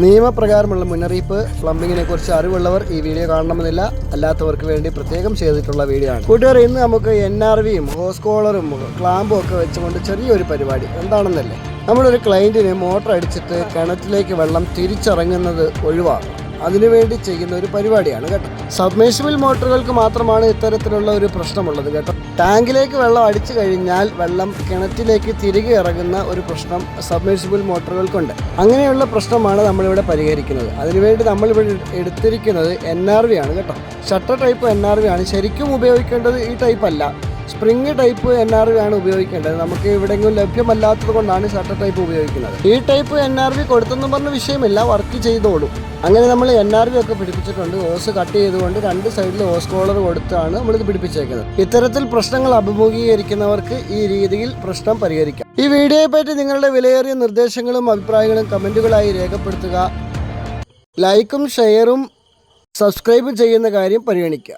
നിയമപ്രകാരമുള്ള മുന്നറിയിപ്പ്. പ്ലംബിങ്ങിനെ കുറിച്ച് അറിവുള്ളവർ ഈ വീഡിയോ കാണണമെന്നില്ല, അല്ലാത്തവർക്ക് വേണ്ടി പ്രത്യേകം ചെയ്തിട്ടുള്ള വീഡിയോ ആണ്. കൂട്ടുകാരെ, ഇന്ന് നമുക്ക് NRVയും ഹോസ് കോളറും ക്ലാമ്പും ഒക്കെ വെച്ചുകൊണ്ട് ചെറിയൊരു പരിപാടി എന്താണെന്നല്ലേ. നമ്മളൊരു ക്ലയൻറ്റിന് മോട്ടർ അടിച്ചിട്ട് കിണറ്റിലേക്ക് വെള്ളം തിരിച്ചിറങ്ങുന്നത് ഒഴിവാക്കും. അതിനുവേണ്ടി ചെയ്യുന്ന ഒരു പരിപാടിയാണ് കേട്ടോ. സബ്മേഴ്സിബിൾ മോട്ടറുകൾക്ക് മാത്രമാണ് ഇത്തരത്തിലുള്ള ഒരു പ്രശ്നമുള്ളത് കേട്ടോ. ടാങ്കിലേക്ക് വെള്ളം അടിച്ചു കഴിഞ്ഞാൽ വെള്ളം കിണറ്റിലേക്ക് തിരികെ ഇറങ്ങുന്ന ഒരു പ്രശ്നം സബ്മേഴ്സിബിൾ മോട്ടറുകൾക്കുണ്ട്. അങ്ങനെയുള്ള പ്രശ്നമാണ് നമ്മളിവിടെ പരിഹരിക്കുന്നത്. അതിനുവേണ്ടി നമ്മളിവിടെ എടുത്തിരിക്കുന്നത് NRV ആണ് കേട്ടോ. ഷട്ടർ ടൈപ്പ് NRV ആണ്. ശരിക്കും ഉപയോഗിക്കേണ്ടത് ഈ ടൈപ്പ് അല്ല, സ്പ്രിങ് ടൈപ്പ് NRV ആണ് ഉപയോഗിക്കേണ്ടത്. നമുക്ക് എവിടെയെങ്കിലും ലഭ്യമല്ലാത്തത് കൊണ്ടാണ് ഷട്ടർ ടൈപ്പ് ഉപയോഗിക്കുന്നത്. ഈ ടൈപ്പ് NRV കൊടുത്തെന്നും പറഞ്ഞ വിഷയമില്ല, വർക്ക് ചെയ്തോളും. അങ്ങനെ നമ്മൾ NRV ഒക്കെ പിടിപ്പിച്ചിട്ടുണ്ട്. ഹോസ് കട്ട് ചെയ്തുകൊണ്ട് രണ്ട് സൈഡിൽ ഹോസ് കോളർ കൊടുത്താണ് നമ്മളിത് പിടിപ്പിച്ചേക്കുന്നത്. ഇത്തരത്തിൽ പ്രശ്നങ്ങൾ അഭിമുഖീകരിക്കുന്നവർക്ക് ഈ രീതിയിൽ പ്രശ്നം പരിഹരിക്കാം. ഈ വീഡിയോയെ പറ്റി നിങ്ങളുടെ വിലയേറിയ നിർദ്ദേശങ്ങളും അഭിപ്രായങ്ങളും കമൻറ്റുകളായി രേഖപ്പെടുത്തുക. ലൈക്കും ഷെയറും സബ്സ്ക്രൈബും ചെയ്യുന്ന കാര്യം പരിഗണിക്കുക.